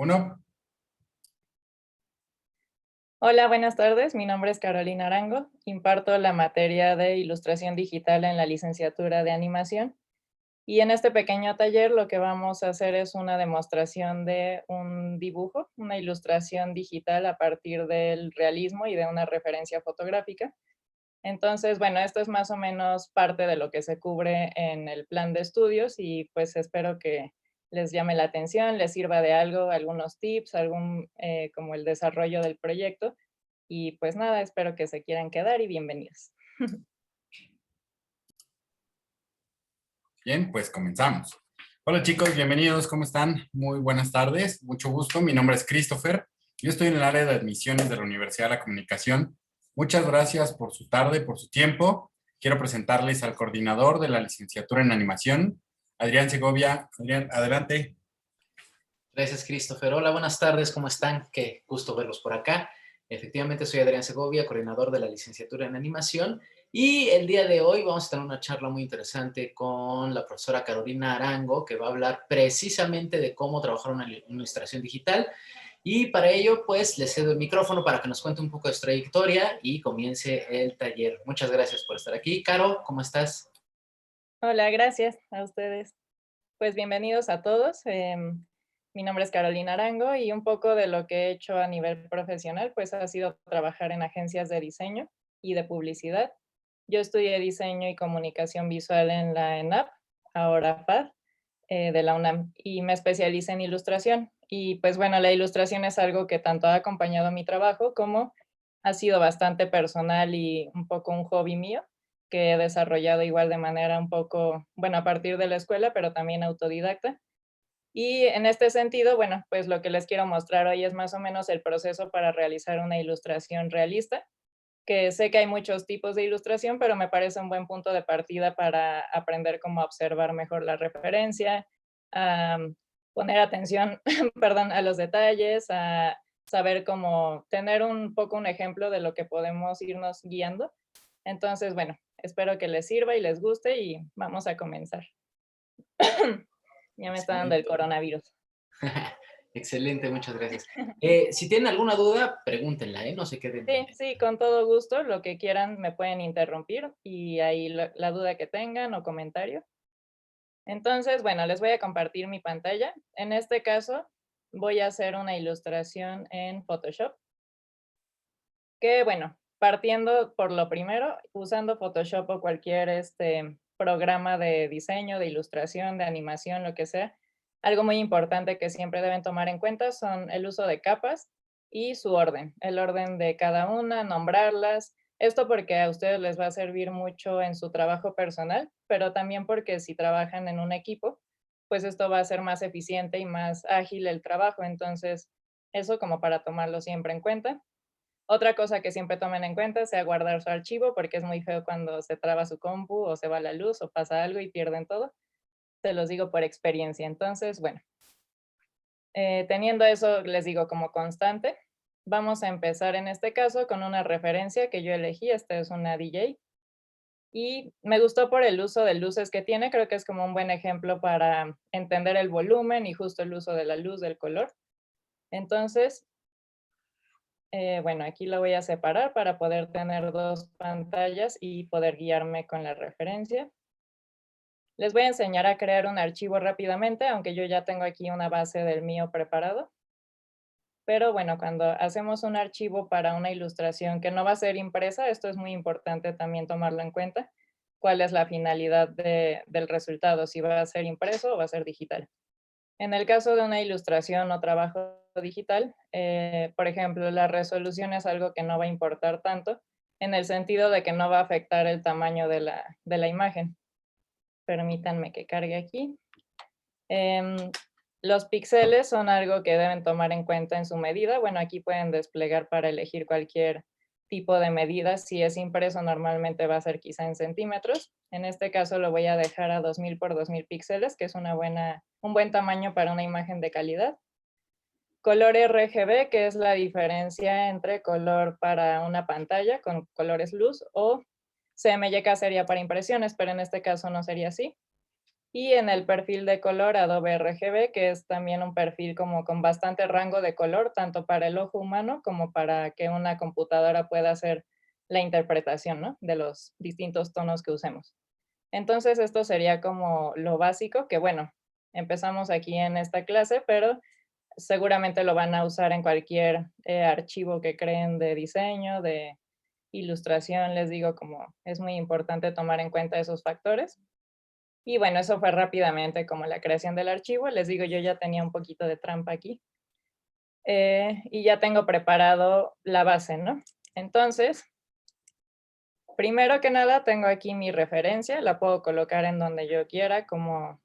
Uno, Hola, buenas tardes. Mi nombre es Carolina Arango. Imparto la materia de ilustración digital en la licenciatura de animación. Y en este pequeño taller lo que vamos a hacer es una demostración de un dibujo, una ilustración digital a partir del realismo y de una referencia fotográfica. Entonces, bueno, esto es más o menos parte de lo que se cubre en el plan de estudios y pues espero que les llame la atención, les sirva de algo, algunos tips, como el desarrollo del proyecto. Y pues nada, espero que se quieran quedar y bienvenidos. bien, pues comenzamos. Hola chicos, bienvenidos, ¿cómo están? Muy buenas tardes, mucho gusto. Mi nombre es Christopher. Yo estoy en el área de admisiones de la Universidad de la Comunicación. Muchas gracias por su tarde, por su tiempo. Quiero presentarles al coordinador de la licenciatura en animación, Adrián Segovia. Adrián, adelante. Gracias, Christopher. Hola, buenas tardes, ¿cómo están? Qué gusto verlos por acá. Efectivamente, soy Adrián Segovia, coordinador de la licenciatura en animación, y el día de hoy vamos a tener una charla muy interesante con la profesora Carolina Arango, que va a hablar precisamente de cómo trabajar una ilustración digital. Y para ello, pues, le cedo el micrófono para que nos cuente un poco de su trayectoria y comience el taller. Muchas gracias por estar aquí. Caro, ¿cómo estás? Hola, gracias a ustedes. Pues bienvenidos a todos. Mi nombre es Carolina Arango y un poco de lo que he hecho a nivel profesional, pues ha sido trabajar en agencias de diseño y de publicidad. Yo estudié diseño y comunicación visual en la ENAP, ahora FAD, de la UNAM, y me especialicé en ilustración. Y pues bueno, la ilustración es algo que tanto ha acompañado mi trabajo como ha sido bastante personal y un poco un hobby mío que he desarrollado igual de manera un poco, bueno, a partir de la escuela, pero también autodidacta. Y en este sentido, bueno, pues lo que les quiero mostrar hoy es más o menos el proceso para realizar una ilustración realista, que sé que hay muchos tipos de ilustración, pero me parece un buen punto de partida para aprender cómo observar mejor la referencia, a poner atención, perdón, a los detalles, a saber cómo tener un poco un ejemplo de lo que podemos irnos guiando. Entonces, bueno, espero que les sirva y les guste y vamos a comenzar. Ya me está dando el Excelente. coronavirus. Excelente, muchas gracias. Si tienen alguna duda, pregúntenla, ¿eh? No se queden. Sí, sí, con todo gusto, lo que quieran me pueden interrumpir y ahí la duda que tengan o comentario. Entonces, bueno, les voy a compartir mi pantalla. En este caso, voy a hacer una ilustración en Photoshop, que bueno, partiendo por lo primero, usando Photoshop o cualquier programa de diseño, de ilustración, de animación, lo que sea, algo muy importante que siempre deben tomar en cuenta son el uso de capas y su orden, el orden de cada una, nombrarlas. Esto porque a ustedes les va a servir mucho en su trabajo personal, pero también porque si trabajan en un equipo, pues esto va a ser más eficiente y más ágil el trabajo. Entonces, eso como para tomarlo siempre en cuenta. Otra cosa que siempre tomen en cuenta sea guardar su archivo, porque es muy feo cuando se traba su compu o se va la luz o pasa algo y pierden todo. Se los digo por experiencia. Entonces, bueno, teniendo eso, les digo como constante, vamos a empezar en este caso con una referencia que yo elegí. Esta es una DJ y me gustó por el uso de luces que tiene. Creo que es como un buen ejemplo para entender el volumen y justo el uso de la luz, del color. Entonces, bueno, aquí lo voy a separar para poder tener dos pantallas y poder guiarme con la referencia. Les voy a enseñar a crear un archivo rápidamente, aunque yo ya tengo aquí una base del mío preparado. Pero bueno, cuando hacemos un archivo para una ilustración que no va a ser impresa, esto es muy importante también tomarlo en cuenta. ¿Cuál es la finalidad del resultado? Si va a ser impreso o va a ser digital. En el caso de una ilustración o trabajo digital, por ejemplo, la resolución es algo que no va a importar tanto, en el sentido de que no va a afectar el tamaño de la imagen. Permítanme que cargue aquí. Em, los píxeles son algo que deben tomar en cuenta en su medida. Bueno, aquí pueden desplegar para elegir cualquier tipo de medida. Si es impreso, normalmente va a ser quizá en centímetros. En este caso lo voy a dejar a 2000 por 2000 píxeles, que es un buen tamaño para una imagen de calidad. Color RGB, que es la diferencia entre color para una pantalla con colores luz, o CMYK sería para impresiones, pero en este caso no sería así. Y en el perfil de color Adobe RGB, que es también un perfil como con bastante rango de color, tanto para el ojo humano como para que una computadora pueda hacer la interpretación, ¿no?, de los distintos tonos que usemos. Entonces, esto sería como lo básico, que bueno, empezamos aquí en esta clase, pero seguramente lo van a usar en cualquier archivo que creen de diseño, de ilustración. Les digo, como es muy importante tomar en cuenta esos factores. Y bueno, eso fue rápidamente como la creación del archivo. Les digo, yo ya tenía un poquito de trampa aquí. Y ya tengo preparado la base, ¿no? Entonces, primero que nada, tengo aquí mi referencia. La puedo colocar en donde yo quiera, como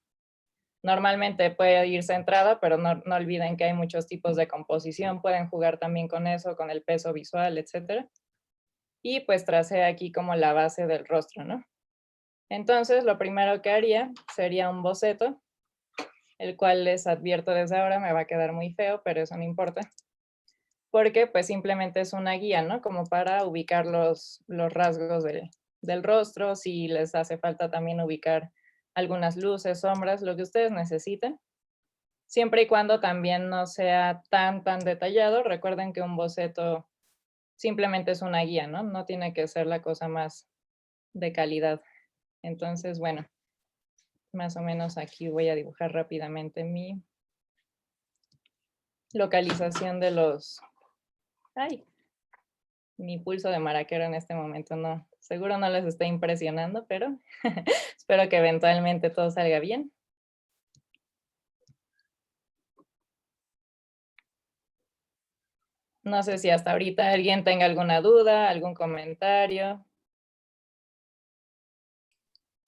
normalmente puede ir centrada, pero no olviden que hay muchos tipos de composición. Pueden jugar también con eso, con el peso visual, etcétera. Y pues tracé aquí como la base del rostro, ¿no? Entonces, lo primero que haría sería un boceto, el cual les advierto desde ahora me va a quedar muy feo, pero eso no importa, porque pues simplemente es una guía, ¿no? Como para ubicar los rasgos del rostro, si les hace falta también ubicar algunas luces, sombras, lo que ustedes necesiten, siempre y cuando también no sea tan detallado. Recuerden que un boceto simplemente es una guía, ¿no? No tiene que ser la cosa más de calidad. Entonces, bueno, más o menos aquí voy a dibujar rápidamente mi localización de los... Ay, mi pulso de maraquero en este momento no, seguro no les está impresionando, pero espero que eventualmente todo salga bien. No sé si hasta ahorita alguien tenga alguna duda, algún comentario.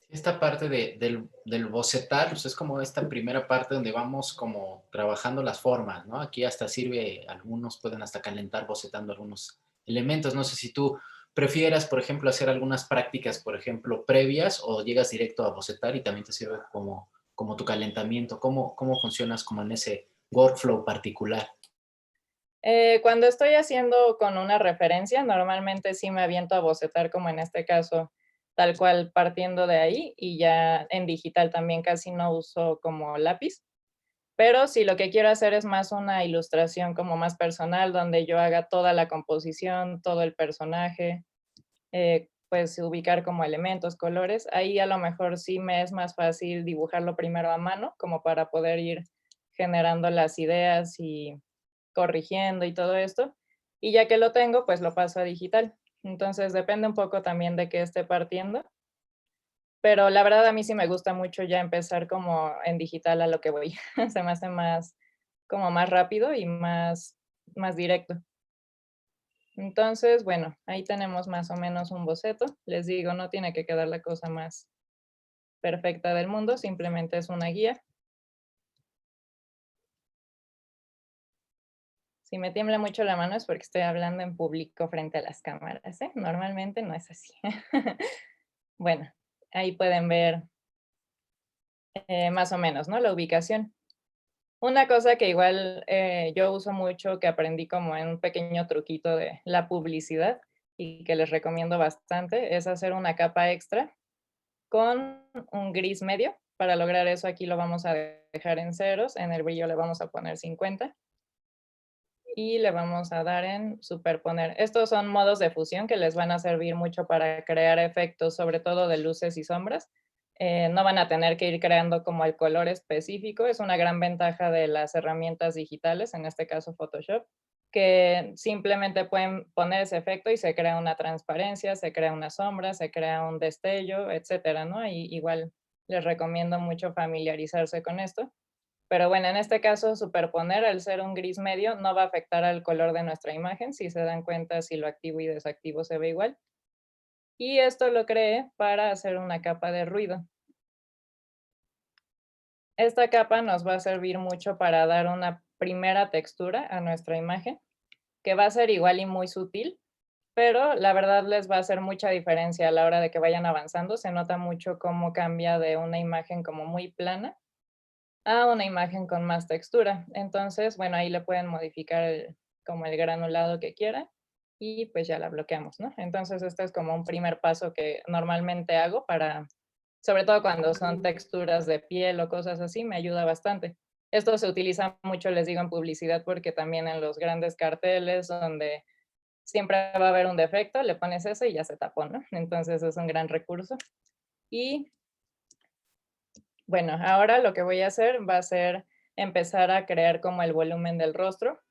Esta parte del bocetar, pues es como esta primera parte donde vamos como trabajando las formas, ¿no? Aquí hasta sirve, algunos pueden hasta calentar bocetando algunos elementos. No sé si tú prefieras, por ejemplo, hacer algunas prácticas, por ejemplo, previas, o llegas directo a bocetar y también te sirve como tu calentamiento. ¿Cómo funcionas como en ese workflow particular? Cuando estoy haciendo con una referencia, normalmente sí me aviento a bocetar, como en este caso, tal cual partiendo de ahí, y ya en digital también casi no uso como lápiz. Pero si lo que quiero hacer es más una ilustración como más personal, donde yo haga toda la composición, todo el personaje, pues ubicar como elementos, colores, ahí a lo mejor sí me es más fácil dibujarlo primero a mano, como para poder ir generando las ideas y corrigiendo y todo esto. Y ya que lo tengo, pues lo paso a digital. Entonces depende un poco también de qué esté partiendo. Pero la verdad a mí sí me gusta mucho ya empezar como en digital a lo que voy. Se me hace más, como más rápido y más directo. Entonces, bueno, ahí tenemos más o menos un boceto. Les digo, no tiene que quedar la cosa más perfecta del mundo, simplemente es una guía. Si me tiembla mucho la mano es porque estoy hablando en público frente a las cámaras, ¿eh? Normalmente no es así. Bueno, ahí pueden ver más o menos, ¿no?, la ubicación. Una cosa que igual yo uso mucho, que aprendí como en un pequeño truquito de la publicidad y que les recomiendo bastante, es hacer una capa extra con un gris medio. Para lograr eso, aquí lo vamos a dejar en ceros, en el brillo le vamos a poner 50 y le vamos a dar en superponer. Estos son modos de fusión que les van a servir mucho para crear efectos, sobre todo de luces y sombras. No van a tener que ir creando como el color específico. Es una gran ventaja de las herramientas digitales, en este caso Photoshop, que simplemente pueden poner ese efecto y se crea una transparencia, se crea una sombra, se crea un destello, etcétera, ¿no? Y igual les recomiendo mucho familiarizarse con esto. Pero bueno, en este caso, superponer, al ser un gris medio, no va a afectar al color de nuestra imagen. Si se dan cuenta, si lo activo y desactivo se ve igual. Y esto lo creé para hacer una capa de ruido. Esta capa nos va a servir mucho para dar una primera textura a nuestra imagen, que va a ser igual y muy sutil, pero la verdad les va a hacer mucha diferencia a la hora de que vayan avanzando. Se nota mucho cómo cambia de una imagen como muy plana a una imagen con más textura. Entonces, bueno, ahí le pueden modificar como el granulado que quieran y pues ya la bloqueamos, ¿no? Entonces, este es como un primer paso que normalmente hago para sobre todo cuando son texturas de piel o cosas así, me ayuda bastante. Esto se utiliza mucho, les digo, en publicidad, porque también en los grandes carteles donde siempre va a haber un defecto, le pones eso y ya se tapó, ¿no? Entonces es un gran recurso. Y bueno, ahora lo que voy a hacer va a ser empezar a crear como el volumen del rostro.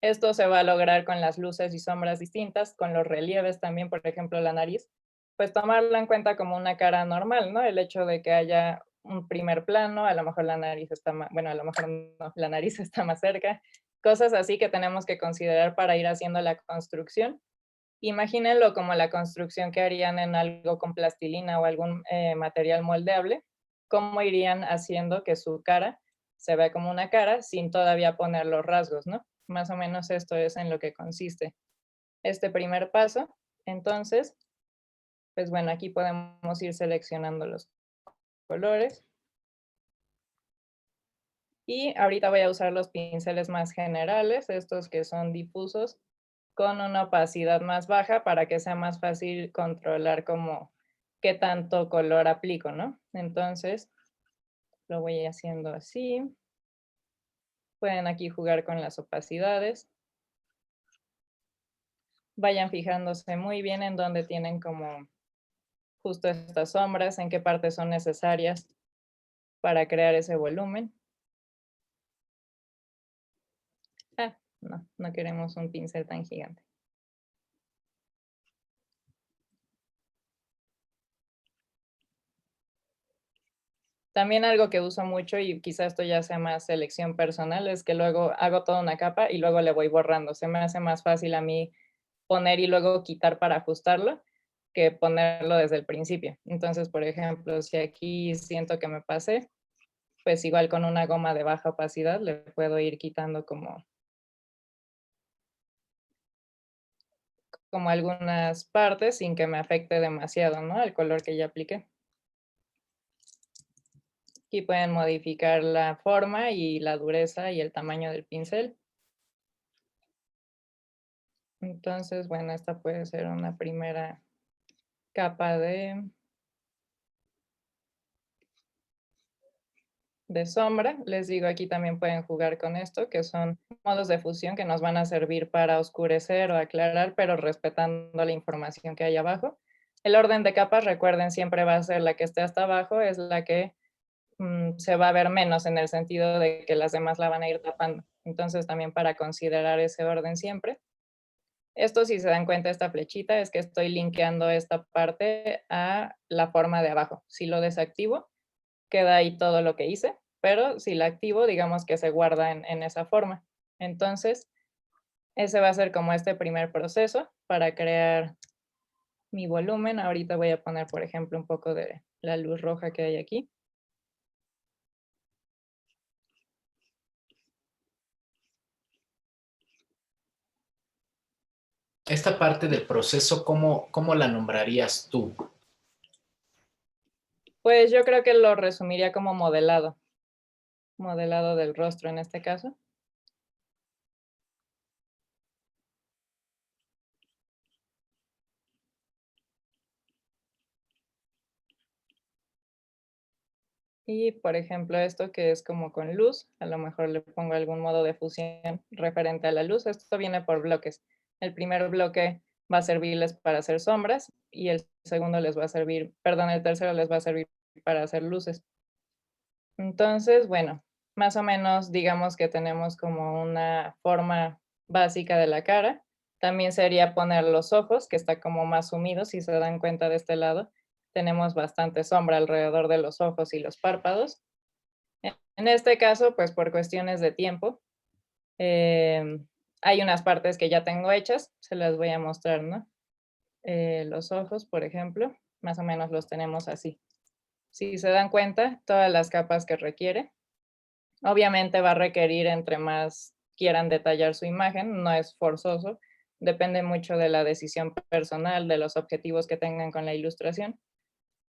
Esto se va a lograr con las luces y sombras distintas, con los relieves también, por ejemplo, la nariz, pues tomarla en cuenta como una cara normal, ¿no? El hecho de que haya un primer plano, a lo mejor la nariz está más, bueno, a lo mejor no, la nariz está más cerca, cosas así que tenemos que considerar para ir haciendo la construcción. Imagínenlo como la construcción que harían en algo con plastilina o algún material moldeable, cómo irían haciendo que su cara se vea como una cara sin todavía poner los rasgos, ¿no? Más o menos esto es en lo que consiste este primer paso. Entonces, pues bueno, aquí podemos ir seleccionando los colores. Y ahorita voy a usar los pinceles más generales, estos que son difusos, con una opacidad más baja para que sea más fácil controlar como qué tanto color aplico, ¿no? Entonces, lo voy haciendo así. Pueden aquí jugar con las opacidades. Vayan fijándose muy bien en dónde tienen como justo estas sombras, en qué partes son necesarias para crear ese volumen. Ah, no, no queremos un pincel tan gigante. También algo que uso mucho, y quizá esto ya sea más selección personal, es que luego hago toda una capa y luego le voy borrando. Se me hace más fácil a mí poner y luego quitar para ajustarlo que ponerlo desde el principio. Entonces, por ejemplo, si aquí siento que me pasé, pues igual con una goma de baja opacidad le puedo ir quitando como algunas partes sin que me afecte demasiado, ¿no? El color que ya apliqué. Aquí pueden modificar la forma y la dureza y el tamaño del pincel. Entonces, bueno, esta puede ser una primera capa de sombra. Les digo, aquí también pueden jugar con esto, que son modos de fusión que nos van a servir para oscurecer o aclarar, pero respetando la información que hay abajo. El orden de capas, recuerden, siempre va a ser la que esté hasta abajo, es la que se va a ver menos, en el sentido de que las demás la van a ir tapando. Entonces, también para considerar ese orden siempre. Esto, si se dan cuenta, esta flechita es que estoy linkeando esta parte a la forma de abajo. Si lo desactivo, queda ahí todo lo que hice, pero si la activo, digamos que se guarda en esa forma. Entonces, ese va a ser como este primer proceso para crear mi volumen. Ahorita voy a poner, por ejemplo, un poco de la luz roja que hay aquí. Esta parte del proceso, ¿cómo la nombrarías tú? Pues yo creo que lo resumiría como modelado del rostro en este caso. Y, por ejemplo, esto que es como con luz, a lo mejor le pongo algún modo de fusión referente a la luz. Esto viene por bloques. El primer bloque va a servirles para hacer sombras y el segundo les va a servir, perdón, el tercero les va a servir para hacer luces. Entonces, bueno, más o menos digamos que tenemos como una forma básica de la cara. También sería poner los ojos, que está como más sumido, si se dan cuenta de este lado. Tenemos bastante sombra alrededor de los ojos y los párpados. En este caso, pues por cuestiones de tiempo, hay unas partes que ya tengo hechas, se las voy a mostrar, ¿no? Los ojos, por ejemplo, más o menos los tenemos así. Si se dan cuenta, todas las capas que requiere. Obviamente va a requerir entre más quieran detallar su imagen, no es forzoso, depende mucho de la decisión personal, de los objetivos que tengan con la ilustración.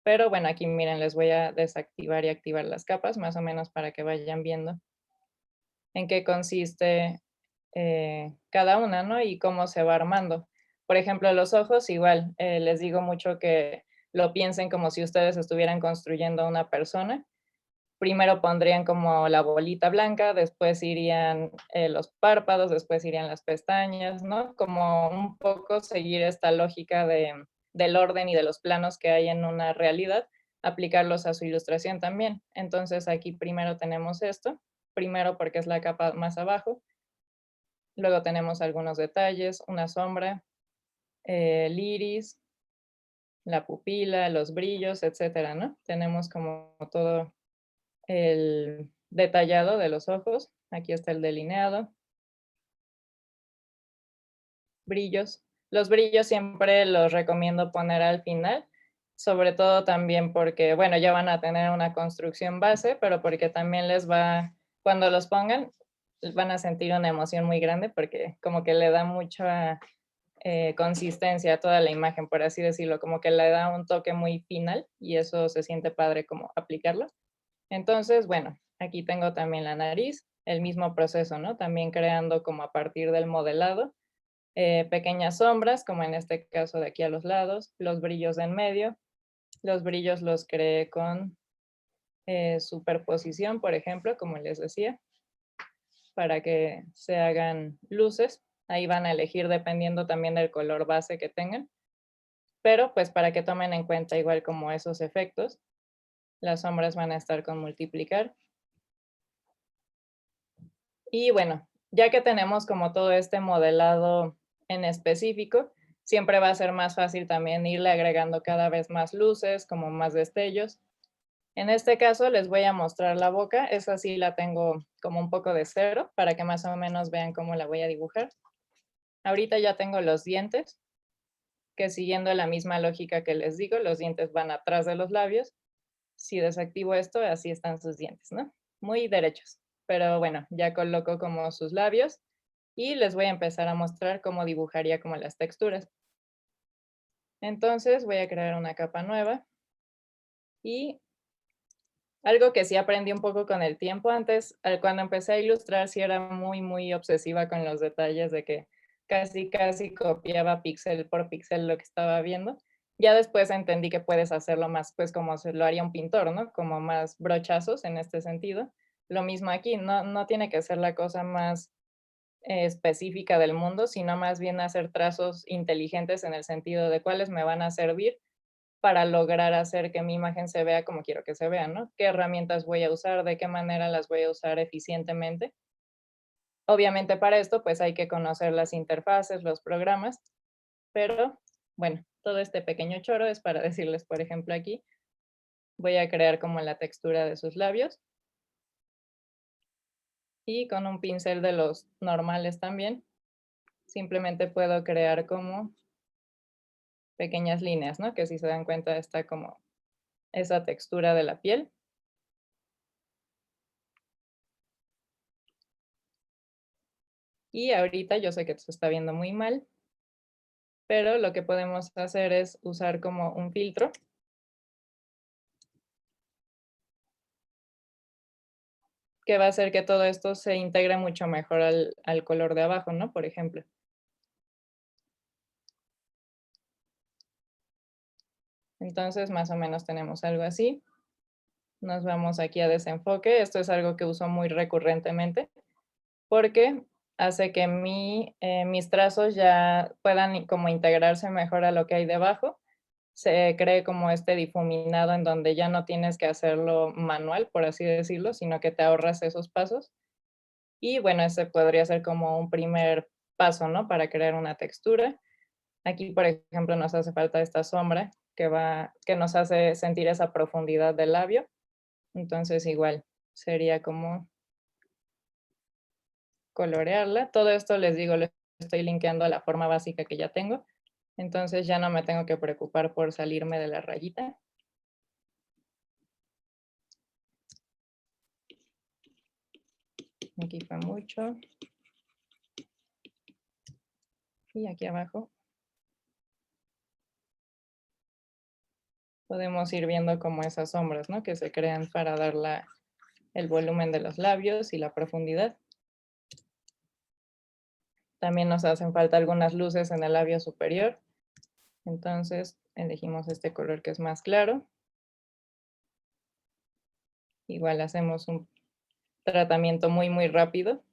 Pero bueno, aquí miren, les voy a desactivar y activar las capas, más o menos para que vayan viendo en qué consiste cada una, ¿no? Y cómo se va armando. Por ejemplo, los ojos, igual, les digo mucho que lo piensen como si ustedes estuvieran construyendo a una persona. Primero pondrían como la bolita blanca, después irían los párpados, después irían las pestañas, ¿no? Como un poco seguir esta lógica del orden y de los planos que hay en una realidad, aplicarlos a su ilustración también. Entonces aquí primero tenemos esto, primero porque es la capa más abajo, luego tenemos algunos detalles, una sombra, el iris, la pupila, los brillos, etcétera, ¿no? Tenemos como todo el detallado de los ojos. Aquí está el delineado. Brillos. Los brillos siempre los recomiendo poner al final, sobre todo también porque, bueno, ya van a tener una construcción base, pero porque también les va, cuando los pongan, van a sentir una emoción muy grande porque como que le da mucha consistencia a toda la imagen, por así decirlo, como que le da un toque muy final y eso se siente padre como aplicarlo. Entonces, bueno, aquí tengo también la nariz, el mismo proceso, ¿no? También creando como a partir del modelado, pequeñas sombras, como en este caso de aquí a los lados, los brillos en medio. Los brillos los creé con superposición, por ejemplo, como les decía, para que se hagan luces. Ahí van a elegir dependiendo también del color base que tengan, pero pues para que tomen en cuenta igual como esos efectos, las sombras van a estar con multiplicar. Y bueno, ya que tenemos como todo este modelado en específico, siempre va a ser más fácil también irle agregando cada vez más luces, como más destellos. En este caso les voy a mostrar la boca, esa sí la tengo como un poco de cero para que más o menos vean cómo la voy a dibujar. Ahorita ya tengo los dientes, que siguiendo la misma lógica que les digo, los dientes van atrás de los labios. Si desactivo esto, así están sus dientes, ¿no? Muy derechos. Pero bueno, ya coloco como sus labios y les voy a empezar a mostrar cómo dibujaría como las texturas. Entonces voy a crear una capa nueva y algo que sí aprendí un poco con el tiempo antes, cuando empecé a ilustrar, sí era muy obsesiva con los detalles de que casi copiaba píxel por píxel lo que estaba viendo. Ya después entendí que puedes hacerlo más, pues como se lo haría un pintor, ¿no? Como más brochazos en este sentido. Lo mismo aquí, no tiene que ser la cosa más específica del mundo, sino más bien hacer trazos inteligentes en el sentido de cuáles me van a servir para lograr hacer que mi imagen se vea como quiero que se vea, ¿no? ¿Qué herramientas voy a usar? ¿De qué manera las voy a usar eficientemente? Obviamente para esto pues hay que conocer las interfaces, los programas, pero bueno, todo este pequeño choro es para decirles, por ejemplo, aquí voy a crear como la textura de sus labios y con un pincel de los normales también, simplemente puedo crear como pequeñas líneas, ¿no? Que si se dan cuenta está como esa textura de la piel. Y ahorita yo sé que se está viendo muy mal, pero lo que podemos hacer es usar como un filtro. Que va a hacer que todo esto se integre mucho mejor al color de abajo, ¿no? Por ejemplo. Entonces, más o menos tenemos algo así. Nos vamos aquí a desenfoque. Esto es algo que uso muy recurrentemente porque hace que mis trazos ya puedan como integrarse mejor a lo que hay debajo. Se cree como este difuminado en donde ya no tienes que hacerlo manual, por así decirlo, sino que te ahorras esos pasos. Y bueno, ese podría ser como un primer paso, ¿no? Para crear una textura. Aquí, por ejemplo, nos hace falta esta sombra que nos hace sentir esa profundidad del labio. Entonces, igual, sería como colorearla. Todo esto, les digo, lo estoy linkeando a la forma básica que ya tengo. Entonces, ya no me tengo que preocupar por salirme de la rayita. Aquí fue mucho. Y aquí abajo podemos ir viendo como esas sombras, ¿no? Que se crean para dar el volumen de los labios y la profundidad. También nos hacen falta algunas luces en el labio superior. Entonces Elegimos este color que es más claro. Igual hacemos un tratamiento muy rápido,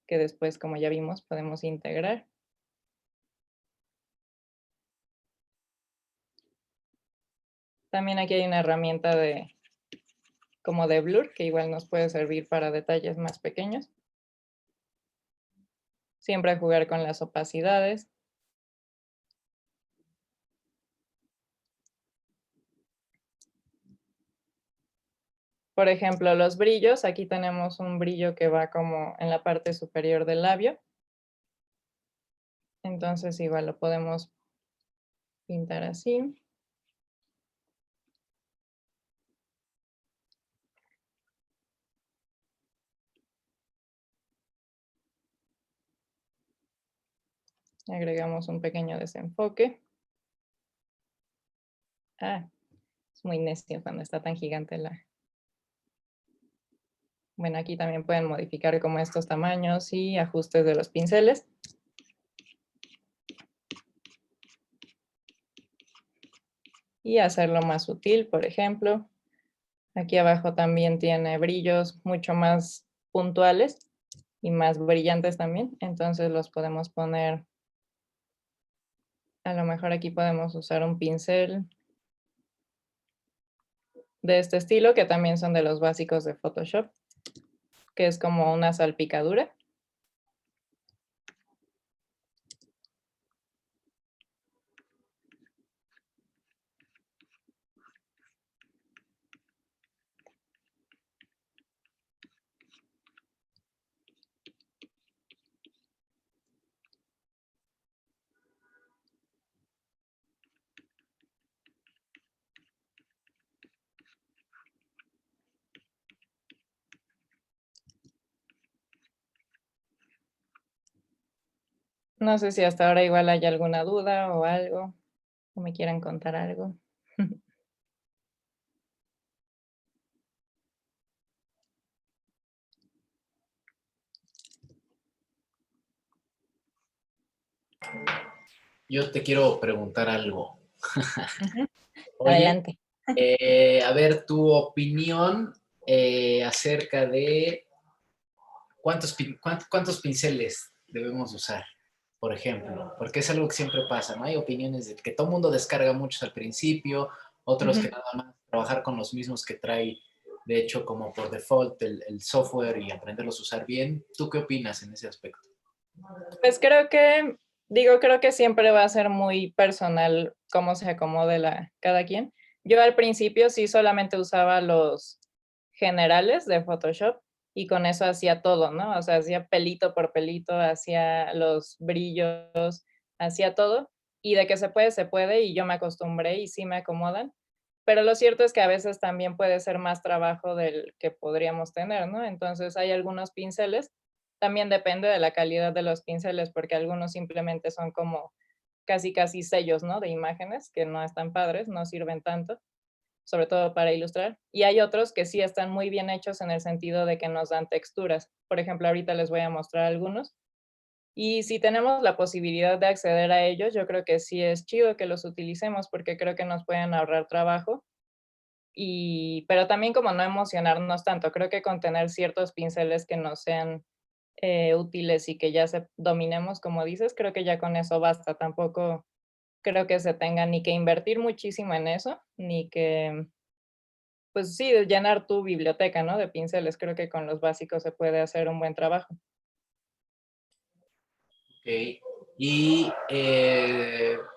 que después, como ya vimos, podemos integrar. También aquí hay una herramienta como de blur, que igual nos puede servir para detalles más pequeños. Siempre jugar con las opacidades. Por ejemplo, los brillos, aquí tenemos un brillo que va como en la parte superior del labio. Entonces igual lo podemos pintar así. Agregamos un pequeño desenfoque. Ah, es muy necio cuando está tan gigante la... Bueno, aquí también pueden modificar como estos tamaños y ajustes de los pinceles. Y hacerlo más sutil, por ejemplo. Aquí abajo también tiene brillos mucho más puntuales y más brillantes también. Entonces los podemos poner, a lo mejor aquí podemos usar un pincel de este estilo, que también son de los básicos de Photoshop, que es como una salpicadura. No sé si hasta ahora igual hay alguna duda o algo, o me quieran contar algo. Yo te quiero preguntar algo. Oye, Adelante. a ver, tu opinión acerca de cuántos pinceles debemos usar, por ejemplo, porque es algo que siempre pasa, ¿no? Hay opiniones de que todo el mundo descarga muchos al principio, otros que nada más trabajar con los mismos que trae, de hecho, como por default el software y aprenderlos a usar bien. ¿Tú qué opinas en ese aspecto? Pues creo que siempre va a ser muy personal cómo se acomode cada quien. Yo al principio sí solamente usaba los generales de Photoshop y con eso hacía todo, ¿no? O sea, hacía pelito por pelito, hacía los brillos, hacía todo. Y de que se puede, y yo me acostumbré y sí me acomodan. Pero lo cierto es que a veces también puede ser más trabajo del que podríamos tener, ¿no? Entonces hay algunos pinceles, también depende de la calidad de los pinceles, porque algunos simplemente son como casi sellos, ¿no? De imágenes que no están padres, no sirven tanto, sobre todo para ilustrar. Y hay otros que sí están muy bien hechos en el sentido de que nos dan texturas. Por ejemplo, ahorita les voy a mostrar algunos. Y si tenemos la posibilidad de acceder a ellos, yo creo que sí es chido que los utilicemos porque creo que nos pueden ahorrar trabajo. Pero también como no emocionarnos tanto, creo que con tener ciertos pinceles que no sean útiles y que ya dominemos, como dices, creo que ya con eso basta. Tampoco creo que se tenga ni que invertir muchísimo en eso, ni que, pues sí, llenar tu biblioteca, ¿no? De pinceles. Creo que con los básicos se puede hacer un buen trabajo. Ok. ¿Y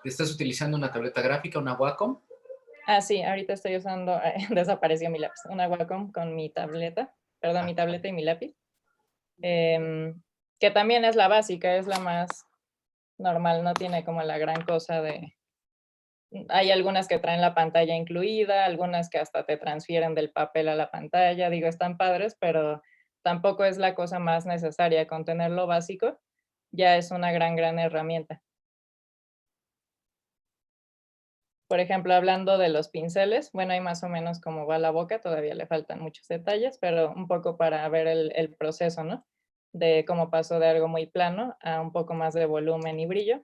estás utilizando una tableta gráfica, una Wacom? Ah, sí, ahorita estoy usando, desapareció mi lápiz, una Wacom con mi tableta, perdón, mi tableta y mi lápiz, que también es la básica, es la más normal, no tiene como la gran cosa de... Hay algunas que traen la pantalla incluida, algunas que hasta te transfieren del papel a la pantalla, digo, están padres, pero tampoco es la cosa más necesaria. Con tener lo básico ya es una gran herramienta. Por ejemplo, hablando de los pinceles, bueno, hay más o menos cómo va la boca, todavía le faltan muchos detalles, pero un poco para ver el proceso, ¿no? De cómo pasó de algo muy plano a un poco más de volumen y brillo.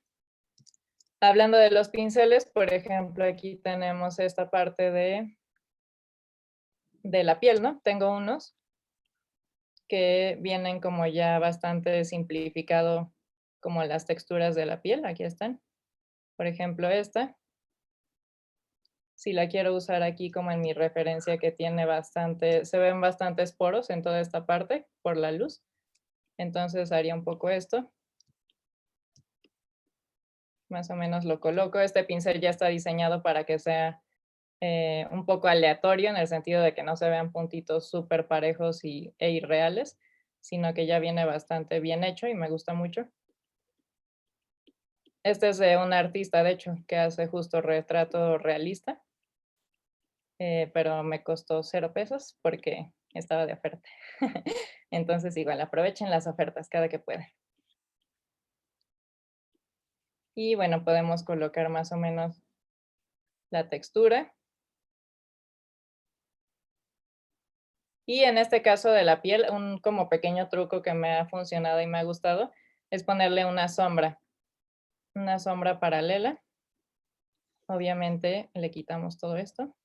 Hablando de los pinceles, por ejemplo, aquí tenemos esta parte de la piel, ¿no? Tengo unos que vienen como ya bastante simplificado, como las texturas de la piel, aquí están. Por ejemplo, esta, si la quiero usar aquí como en mi referencia que tiene bastante, se ven bastantes poros en toda esta parte por la luz. Entonces haría un poco esto. Más o menos lo coloco. Este pincel ya está diseñado para que sea un poco aleatorio en el sentido de que no se vean puntitos súper parejos e irreales, sino que ya viene bastante bien hecho y me gusta mucho. Este es de un artista, de hecho, que hace justo retrato realista, pero me costó 0 pesos porque estaba de oferta. Entonces igual aprovechen las ofertas cada que puedan. Y bueno, podemos colocar más o menos la textura. Y en este caso de la piel, un como pequeño truco que me ha funcionado y me ha gustado es ponerle una sombra paralela. Obviamente le quitamos todo esto.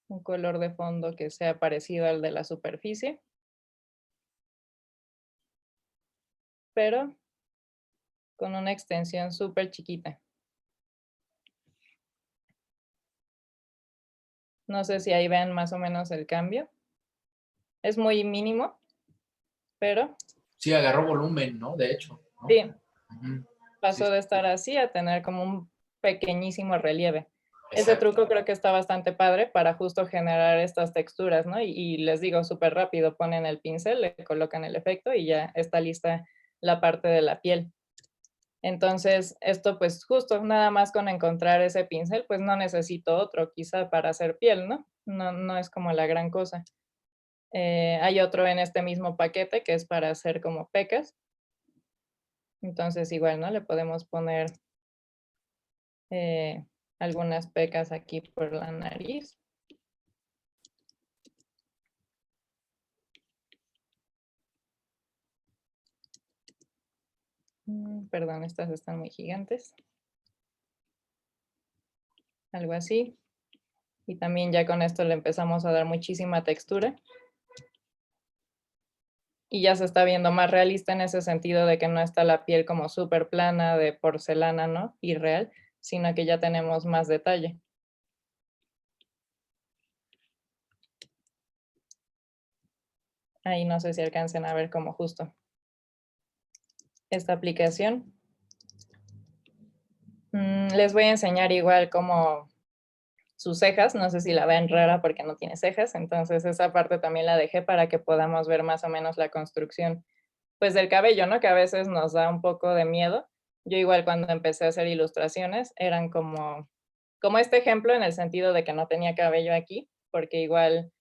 Un color de fondo que sea parecido al de la superficie. Pero con una extensión súper chiquita. No sé si ahí ven más o menos el cambio. Es muy mínimo, pero Sí, agarró volumen, ¿no? De hecho, ¿no? sí, Ujú. Sí, pasó de estar así a tener como un pequeñísimo relieve. Ese exacto. truco creo que está bastante padre para justo generar estas texturas, ¿no? Y les digo, súper rápido, ponen el pincel, le colocan el efecto y ya está lista la parte de la piel. Entonces, esto pues justo nada más con encontrar ese pincel, pues no necesito otro quizá para hacer piel, ¿no? No es como la gran cosa. Hay otro en este mismo paquete que es para hacer como pecas. Entonces igual, ¿no? Le podemos poner eh, algunas pecas aquí por la nariz. Perdón, estas están muy gigantes. Algo así. Y también ya con esto le empezamos a dar muchísima textura. Y ya se está viendo más realista en ese sentido de que no está la piel como súper plana de porcelana, ¿no? Irreal, sino que ya tenemos más detalle. Ahí no sé si alcancen a ver como justo esta aplicación. Les voy a enseñar igual como sus cejas, no sé si la ven rara porque no tiene cejas, entonces esa parte también la dejé para que podamos ver más o menos la construcción, pues del cabello, ¿no? Que a veces nos da un poco de miedo. Yo igual cuando empecé a hacer ilustraciones eran como este ejemplo en el sentido de que no tenía cabello aquí, porque igual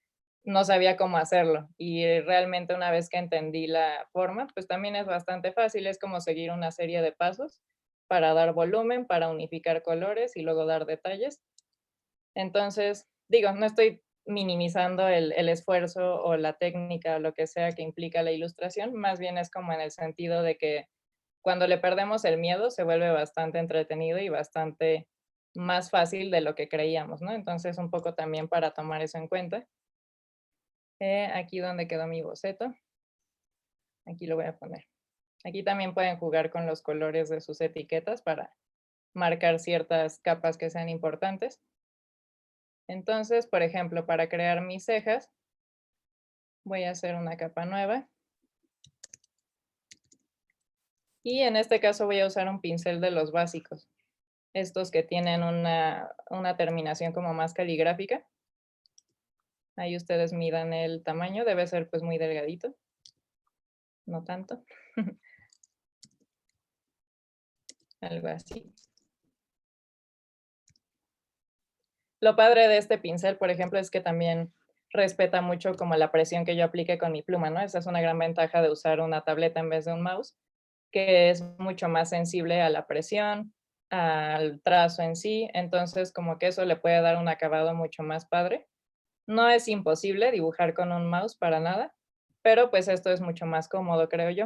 no sabía cómo hacerlo. Y realmente una vez que entendí la forma, pues también es bastante fácil, es como seguir una serie de pasos para dar volumen, para unificar colores y luego dar detalles. Entonces, digo, no estoy minimizando el esfuerzo o la técnica o lo que sea que implica la ilustración, más bien es como en el sentido de que cuando le perdemos el miedo se vuelve bastante entretenido y bastante más fácil de lo que creíamos, ¿no? Entonces, un poco también para tomar eso en cuenta. Aquí donde quedó mi boceto, aquí lo voy a poner. Aquí también pueden jugar con los colores de sus etiquetas para marcar ciertas capas que sean importantes. Entonces, por ejemplo, para crear mis cejas, voy a hacer una capa nueva. Y en este caso voy a usar un pincel de los básicos. Estos que tienen una terminación como más caligráfica. Ahí ustedes midan el tamaño, debe ser pues muy delgadito. No tanto. Algo así. Lo padre de este pincel, por ejemplo, es que también respeta mucho como la presión que yo aplique con mi pluma, ¿no? Esa es una gran ventaja de usar una tableta en vez de un mouse, que es mucho más sensible a la presión, al trazo en sí, entonces como que eso le puede dar un acabado mucho más padre. No es imposible dibujar con un mouse para nada, pero pues esto es mucho más cómodo, creo yo.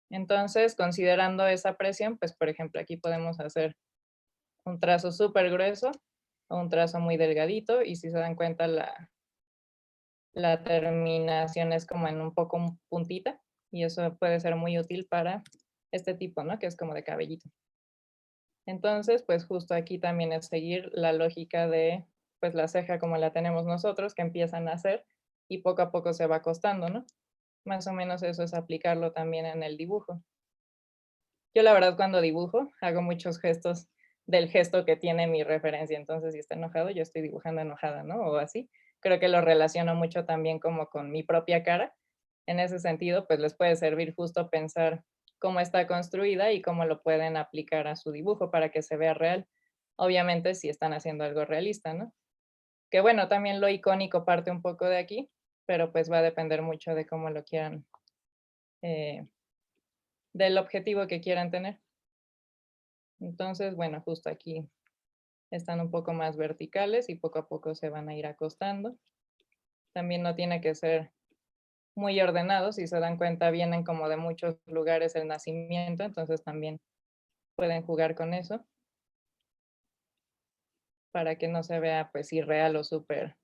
Entonces, considerando esa presión, pues por ejemplo aquí podemos hacer un trazo súper grueso o un trazo muy delgadito, y si se dan cuenta la terminación es como en un poco puntita, y eso puede ser muy útil para este tipo, ¿no? Que es como de cabellito. Entonces, pues justo aquí también es seguir la lógica de, pues la ceja como la tenemos nosotros, que empiezan a hacer y poco a poco se va acostando, ¿no? Más o menos eso es aplicarlo también en el dibujo. Yo la verdad cuando dibujo hago muchos gestos del gesto que tiene mi referencia, entonces si está enojado yo estoy dibujando enojada, ¿no? O así. Creo que lo relaciono mucho también como con mi propia cara. En ese sentido, pues les puede servir justo pensar cómo está construida y cómo lo pueden aplicar a su dibujo para que se vea real. Obviamente si están haciendo algo realista, ¿no? Que bueno, también lo icónico parte un poco de aquí, pero pues va a depender mucho de cómo lo quieran, eh, del objetivo que quieran tener. Entonces, bueno, justo aquí están un poco más verticales y poco a poco se van a ir acostando. También no tiene que ser muy ordenado, si se dan cuenta vienen como de muchos lugares el nacimiento, entonces también pueden jugar con eso para que no se vea pues irreal o súper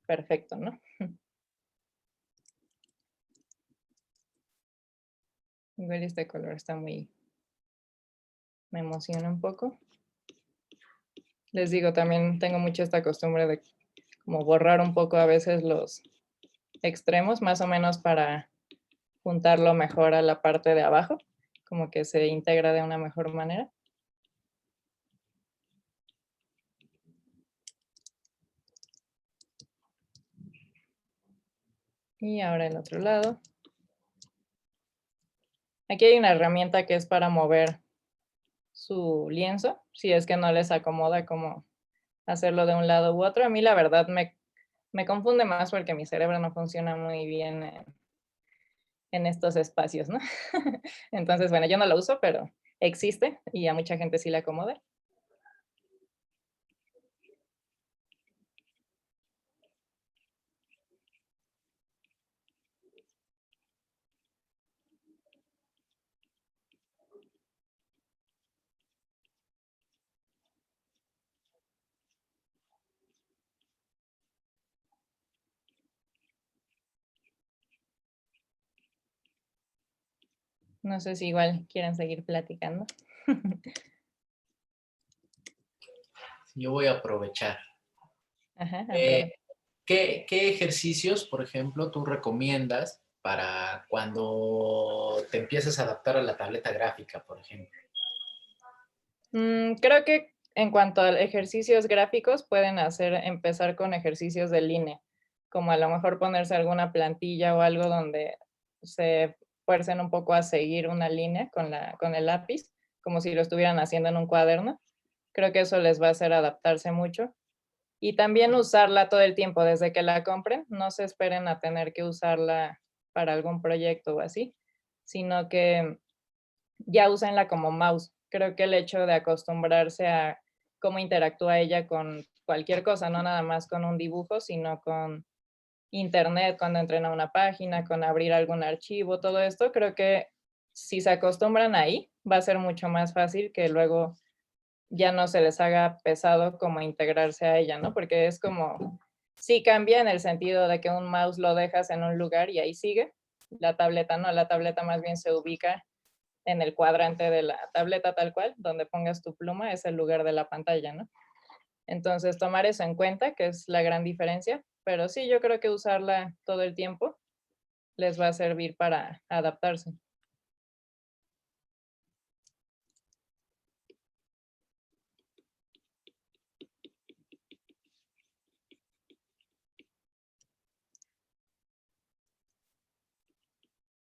perfecto, ¿no? Igual este color está muy, me emociona un poco. Les digo, también tengo mucho esta costumbre de como borrar un poco a veces los extremos, más o menos para juntarlo mejor a la parte de abajo, como que se integra de una mejor manera. Y ahora el otro lado. Aquí hay una herramienta que es para mover su lienzo, si es que no les acomoda como hacerlo de un lado u otro. A mí la verdad me confunde más porque mi cerebro no funciona muy bien en estos espacios, ¿no? Entonces, bueno, yo no lo uso, pero existe y a mucha gente sí le acomoda. No sé si igual quieren seguir platicando. Yo voy a aprovechar. Ajá, Eh, ¿qué ejercicios, por ejemplo, tú recomiendas para cuando te empieces a adaptar a la tableta gráfica, por ejemplo? Creo que en cuanto a ejercicios gráficos, pueden empezar con ejercicios de línea, como a lo mejor ponerse alguna plantilla o algo donde se fuercen un poco a seguir una línea con el lápiz, como si lo estuvieran haciendo en un cuaderno. Creo que eso les va a hacer adaptarse mucho. Y también usarla todo el tiempo, desde que la compren, no se esperen a tener que usarla para algún proyecto o así, sino que ya úsenla como mouse. Creo que el hecho de acostumbrarse a cómo interactúa ella con cualquier cosa, no nada más con un dibujo, sino con internet, cuando entren a una página, con abrir algún archivo, todo esto, creo que si se acostumbran ahí, va a ser mucho más fácil que luego ya no se les haga pesado como integrarse a ella, ¿no? Porque es como, sí cambia en el sentido de que un mouse lo dejas en un lugar y ahí sigue, la tableta no, la tableta más bien se ubica en el cuadrante de la tableta tal cual, donde pongas tu pluma es el lugar de la pantalla, ¿no? Entonces, tomar eso en cuenta, que es la gran diferencia, pero sí, yo creo que usarla todo el tiempo les va a servir para adaptarse.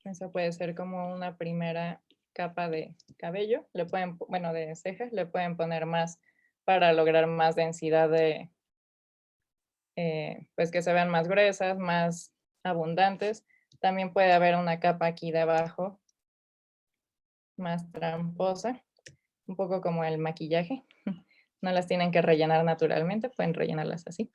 Esa puede ser como una primera capa de cabello, le pueden, bueno, de cejas, le pueden poner más para lograr más densidad de, pues que se vean más gruesas, más abundantes. También puede haber una capa aquí de abajo más tramposa, un poco como el maquillaje. No las tienen que rellenar naturalmente, pueden rellenarlas así.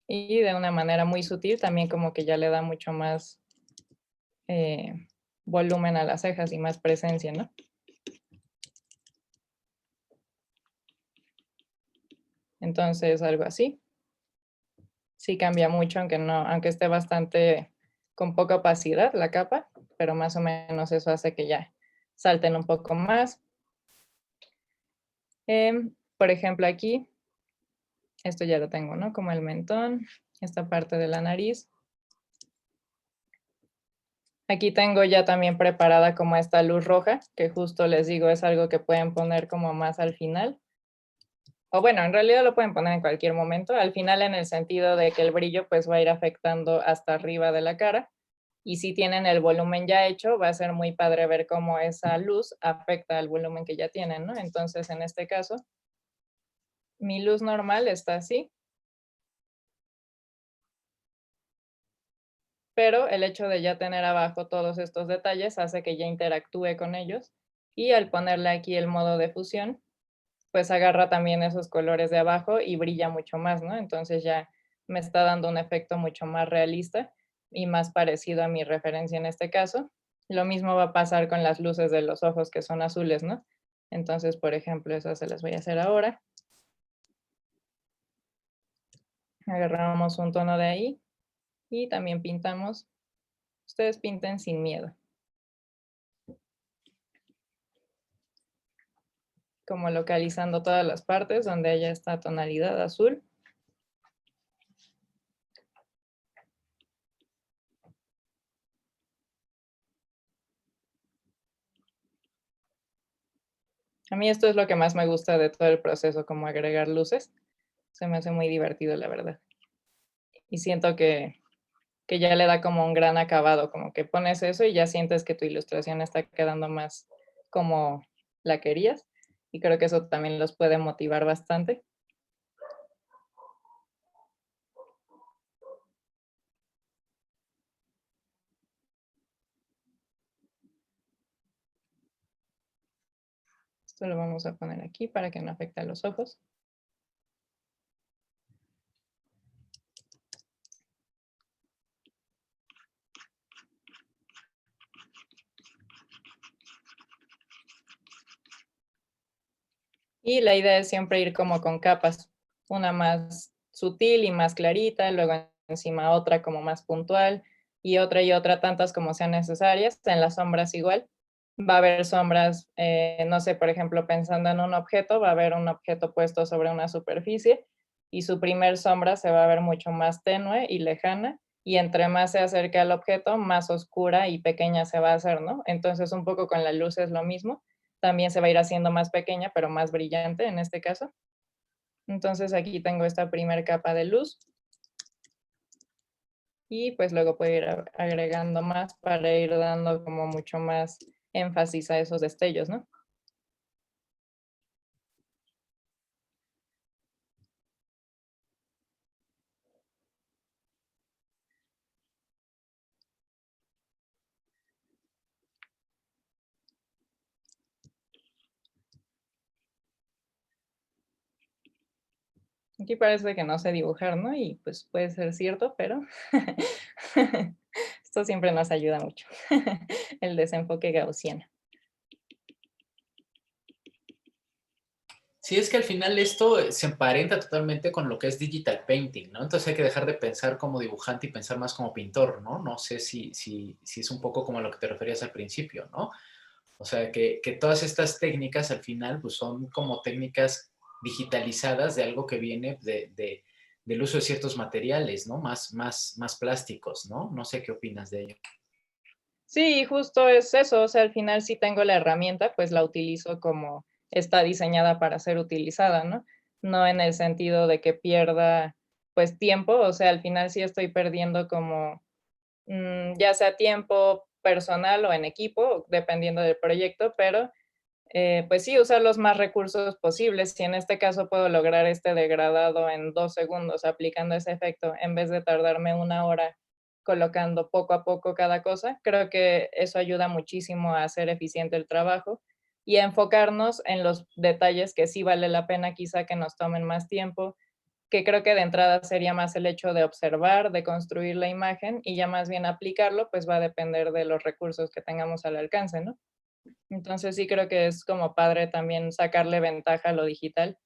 Y de una manera muy sutil también como que ya le da mucho más volumen a las cejas y más presencia, ¿no? Entonces, algo así. Sí cambia mucho, aunque esté bastante con poca opacidad la capa, pero más o menos eso hace que ya salten un poco más. Por ejemplo, aquí, esto ya lo tengo, ¿no? Como el mentón, esta parte de la nariz. Aquí tengo ya también preparada como esta luz roja, que justo les digo es algo que pueden poner como más al final. O bueno, en realidad lo pueden poner en cualquier momento. Al final en el sentido de que el brillo pues va a ir afectando hasta arriba de la cara. Y si tienen el volumen ya hecho, va a ser muy padre ver cómo esa luz afecta al volumen que ya tienen, ¿no? Entonces, en este caso, mi luz normal está así. Pero el hecho de ya tener abajo todos estos detalles hace que ya interactúe con ellos. Y al ponerle aquí el modo de fusión, pues agarra también esos colores de abajo y brilla mucho más, ¿no? Entonces ya me está dando un efecto mucho más realista y más parecido a mi referencia en este caso. Lo mismo va a pasar con las luces de los ojos que son azules, ¿no? Entonces, por ejemplo, eso se las voy a hacer ahora. Agarramos un tono de ahí y también pintamos. Ustedes pinten sin miedo. Como localizando todas las partes donde haya esta tonalidad azul. A mí esto es lo que más me gusta de todo el proceso, como agregar luces. Se me hace muy divertido, la verdad. Y siento que ya le da como un gran acabado, como que pones eso y ya sientes que tu ilustración está quedando más como la querías. Y creo que eso también los puede motivar bastante. Esto lo vamos a poner aquí para que no afecte a los ojos. Y la idea es siempre ir como con capas, una más sutil y más clarita, luego encima otra como más puntual y otra tantas como sean necesarias. En las sombras igual. Va a haber sombras, no sé, por ejemplo, pensando en un objeto, va a haber un objeto puesto sobre una superficie y su primer sombra se va a ver mucho más tenue y lejana y entre más se acerque al objeto, más oscura y pequeña se va a hacer, ¿no? Entonces un poco con la luz es lo mismo, también se va a ir haciendo más pequeña, pero más brillante en este caso. Entonces aquí tengo esta primera capa de luz y pues luego puedo ir agregando más para ir dando como mucho más énfasis a esos destellos, ¿no? Aquí parece que no sé dibujar, ¿no? Y pues puede ser cierto, pero esto siempre nos ayuda mucho, el desenfoque gaussiano. Sí, es que al final esto se emparenta totalmente con lo que es digital painting, ¿no? Entonces hay que dejar de pensar como dibujante y pensar más como pintor, ¿no? No sé si es un poco como a lo que te referías al principio, ¿no? O sea, que todas estas técnicas al final pues son como técnicas digitalizadas de algo que viene del uso de ciertos materiales, ¿no? Más plásticos, ¿no? No sé qué opinas de ello. Sí, justo es eso, o sea, al final si tengo la herramienta, pues la utilizo como está diseñada para ser utilizada, ¿no? No en el sentido de que pierda, pues, tiempo, o sea, al final sí estoy perdiendo como, ya sea tiempo personal o en equipo, dependiendo del proyecto, pero pues sí, usar los más recursos posibles. Si en este caso puedo lograr este degradado en 2 segundos aplicando ese efecto, en vez de tardarme una hora colocando poco a poco cada cosa, creo que eso ayuda muchísimo a hacer eficiente el trabajo y a enfocarnos en los detalles que sí vale la pena quizá que nos tomen más tiempo que creo que de entrada sería más el hecho de observar, de construir la imagen y ya más bien aplicarlo, pues va a depender de los recursos que tengamos al alcance, ¿no? Entonces sí creo que es como padre también sacarle ventaja a lo digital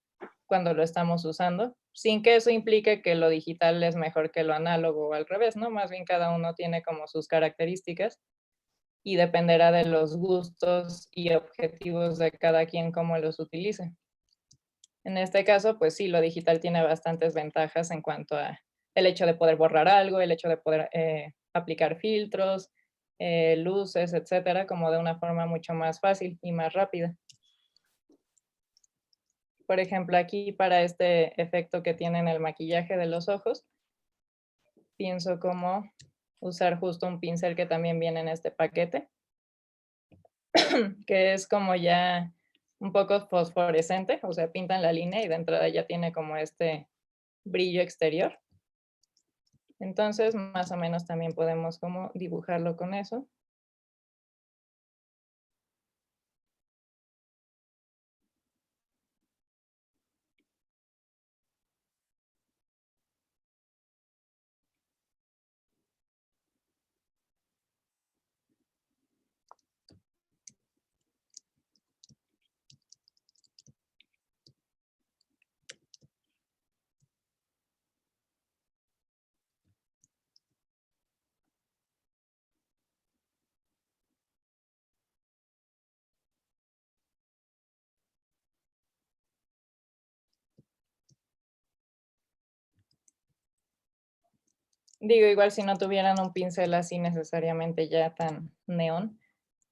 cuando lo estamos usando, sin que eso implique que lo digital es mejor que lo análogo o al revés, ¿no? Más bien cada uno tiene como sus características y dependerá de los gustos y objetivos de cada quien cómo los utilice. En este caso, pues sí, lo digital tiene bastantes ventajas en cuanto a el hecho de poder borrar algo, el hecho de poder aplicar filtros, luces, etcétera, como de una forma mucho más fácil y más rápida. Por ejemplo, aquí para este efecto que tiene en el maquillaje de los ojos, pienso como usar justo un pincel que también viene en este paquete, que es como ya un poco fosforescente, o sea, pintan la línea y de entrada ya tiene como este brillo exterior. Entonces, más o menos también podemos como dibujarlo con eso. Digo, igual si no tuvieran un pincel así necesariamente ya tan neón,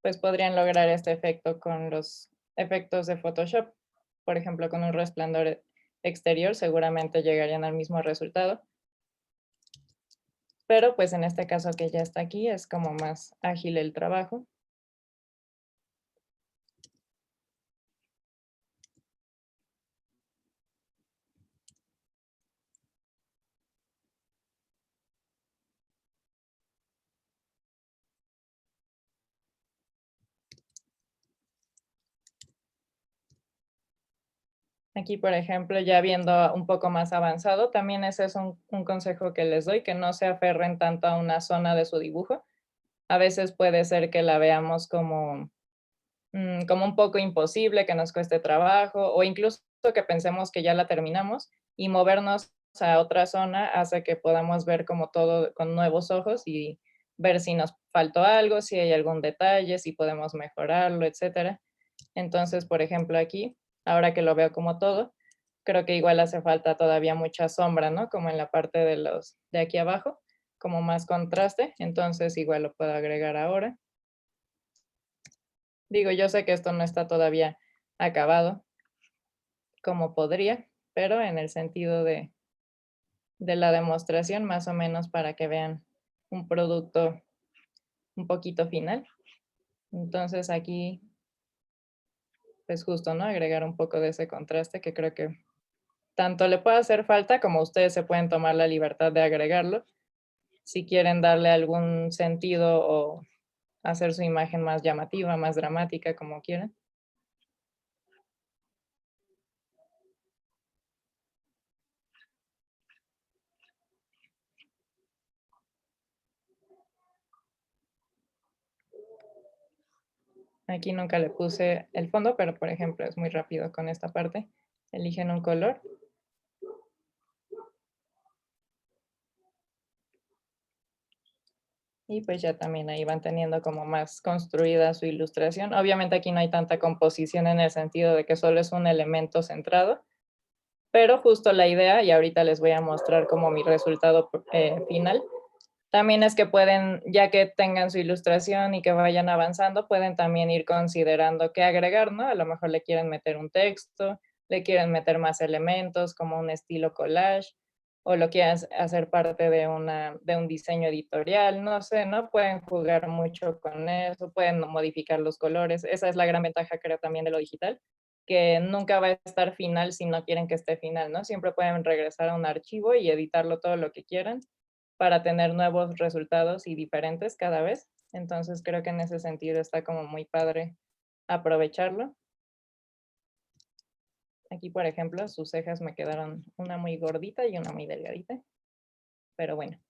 pues podrían lograr este efecto con los efectos de Photoshop. Por ejemplo, con un resplandor exterior seguramente llegarían al mismo resultado. Pero pues en este caso que ya está aquí es como más ágil el trabajo. Aquí, por ejemplo, ya viendo un poco más avanzado, también ese es un consejo que les doy, que no se aferren tanto a una zona de su dibujo. A veces puede ser que la veamos como, como un poco imposible, que nos cueste trabajo, o incluso que pensemos que ya la terminamos y movernos a otra zona hace que podamos ver como todo con nuevos ojos y ver si nos faltó algo, si hay algún detalle, si podemos mejorarlo, etcétera. Entonces, por ejemplo, aquí, ahora que lo veo como todo, creo que igual hace falta todavía mucha sombra, ¿no? Como en la parte de los de aquí abajo, como más contraste. Entonces, igual lo puedo agregar ahora. Digo, yo sé que esto no está todavía acabado como podría, pero en el sentido de la demostración, más o menos para que vean un producto un poquito final. Entonces aquí, pues justo, ¿no? Agregar un poco de ese contraste que creo que tanto le puede hacer falta como ustedes se pueden tomar la libertad de agregarlo si quieren darle algún sentido o hacer su imagen más llamativa, más dramática, como quieran. Aquí nunca le puse el fondo, pero por ejemplo es muy rápido con esta parte. Eligen un color. Y pues ya también ahí van teniendo como más construida su ilustración. Obviamente aquí no hay tanta composición en el sentido de que solo es un elemento centrado, pero justo la idea, y ahorita les voy a mostrar como mi resultado final, también es que pueden, ya que tengan su ilustración y que vayan avanzando, pueden también ir considerando qué agregar, ¿no? A lo mejor le quieren meter un texto, le quieren meter más elementos como un estilo collage, o lo quieren hacer parte de un diseño editorial, no sé, ¿no? Pueden jugar mucho con eso, pueden modificar los colores. Esa es la gran ventaja, creo, también de lo digital, que nunca va a estar final si no quieren que esté final, ¿no? Siempre pueden regresar a un archivo y editarlo todo lo que quieran para tener nuevos resultados y diferentes cada vez. Entonces creo que en ese sentido está como muy padre aprovecharlo. Aquí, por ejemplo, sus cejas me quedaron una muy gordita y una muy delgadita. Pero bueno.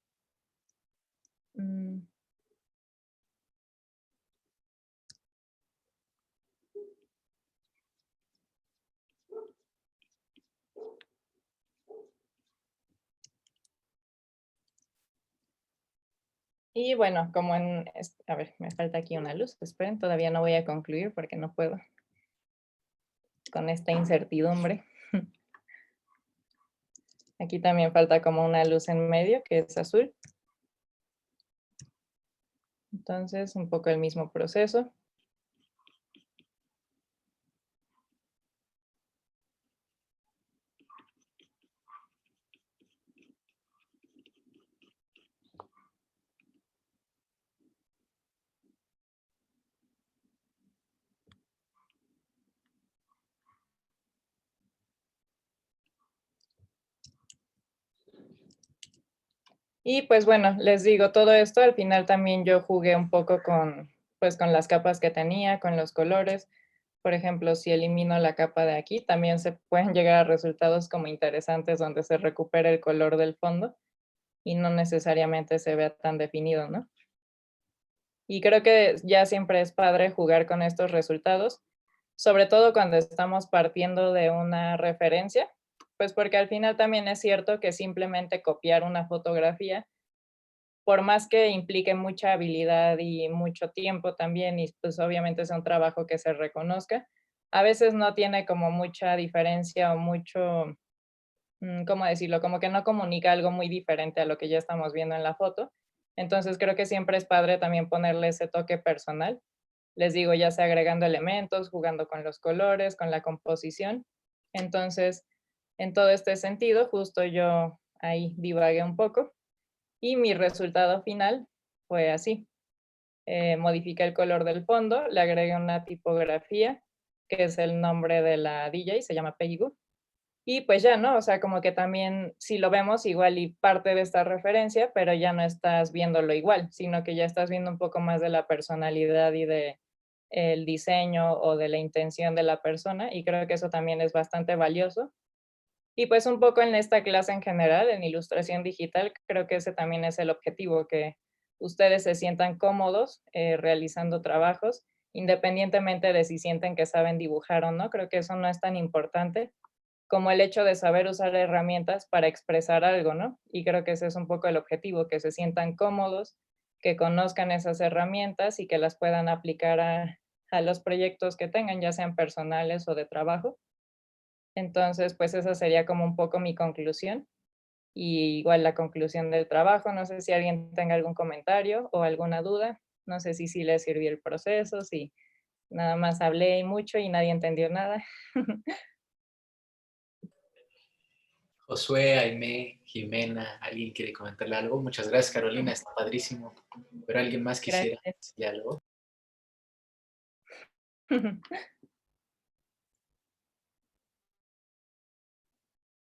Y bueno, como a ver, me falta aquí una luz. Esperen, todavía no voy a concluir porque no puedo con esta incertidumbre. Aquí también falta como una luz en medio que es azul. Entonces, un poco el mismo proceso. Y pues bueno, les digo, todo esto al final también yo jugué un poco pues con las capas que tenía, con los colores. Por ejemplo, si elimino la capa de aquí, también se pueden llegar a resultados como interesantes donde se recupera el color del fondo y no necesariamente se vea tan definido, ¿no? Y creo que ya siempre es padre jugar con estos resultados, sobre todo cuando estamos partiendo de una referencia, pues porque al final también es cierto que simplemente copiar una fotografía, por más que implique mucha habilidad y mucho tiempo también, y pues obviamente es un trabajo que se reconozca, a veces no tiene como mucha diferencia o mucho, ¿cómo decirlo? Como que no comunica algo muy diferente a lo que ya estamos viendo en la foto. Entonces creo que siempre es padre también ponerle ese toque personal. Les digo, ya sea agregando elementos, jugando con los colores, con la composición. Entonces, en todo este sentido, justo yo ahí divagué un poco y mi resultado final fue así. Modifiqué el color del fondo, le agregué una tipografía, que es el nombre de la DJ, se llama Peggy Goo. Y pues ya, ¿no? O sea, como que también si lo vemos igual y parte de esta referencia, pero ya no estás viéndolo igual, sino que ya estás viendo un poco más de la personalidad y de el diseño o de la intención de la persona, y creo que eso también es bastante valioso. Y pues un poco en esta clase en general, en ilustración digital, creo que ese también es el objetivo, que ustedes se sientan cómodos realizando trabajos, independientemente de si sienten que saben dibujar o no. Creo que eso no es tan importante como el hecho de saber usar herramientas para expresar algo, ¿no? Y creo que ese es un poco el objetivo, que se sientan cómodos, que conozcan esas herramientas y que las puedan aplicar a los proyectos que tengan, ya sean personales o de trabajo. Entonces, pues esa sería como un poco mi conclusión. Y igual la conclusión del trabajo, no sé si alguien tenga algún comentario o alguna duda, no sé si sí les sirvió el proceso, si nada más hablé mucho y nadie entendió nada. Josué, Aimé, Jimena, ¿alguien quiere comentarle algo? Muchas gracias, Carolina, está padrísimo. Pero alguien más quisiera Gracias. decirle algo.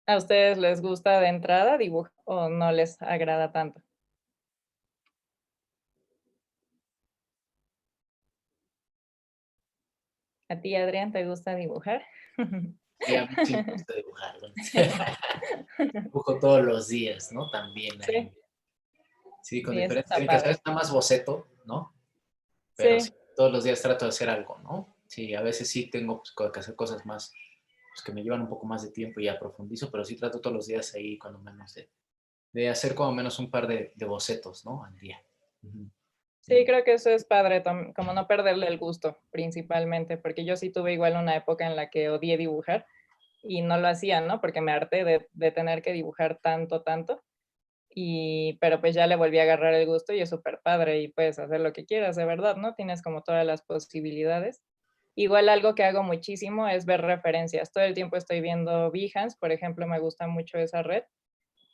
¿A ustedes les gusta de entrada dibujar o no les agrada tanto? ¿A ti, Adrián, te gusta dibujar? Sí, a mí sí me gusta dibujar. Bueno. Dibujo todos los días, ¿no? También ahí. Sí, Sí, con sí, eso diferentes está técnicas. A padre. veces nada más boceto, ¿no? Pero sí, Sí, todos los días trato de hacer algo, ¿no? Sí, a veces sí tengo pues, que hacer cosas más, pues, que me llevan un poco más de tiempo y ya profundizo, pero sí trato todos los días ahí, cuando menos, de hacer como menos un par de bocetos, ¿no? Al día. Ujú. sí, creo que eso es padre, como no perderle el gusto, principalmente, porque yo sí tuve igual una época en la que odié dibujar y no lo hacía, ¿no? Porque me harté de tener que dibujar tanto, tanto. Pero pues ya le volví a agarrar el gusto y es súper padre y puedes hacer lo que quieras, de verdad, ¿no? Tienes como todas las posibilidades. Igual algo que hago muchísimo es ver referencias. Todo el tiempo estoy viendo Behance, por ejemplo, me gusta mucho esa red.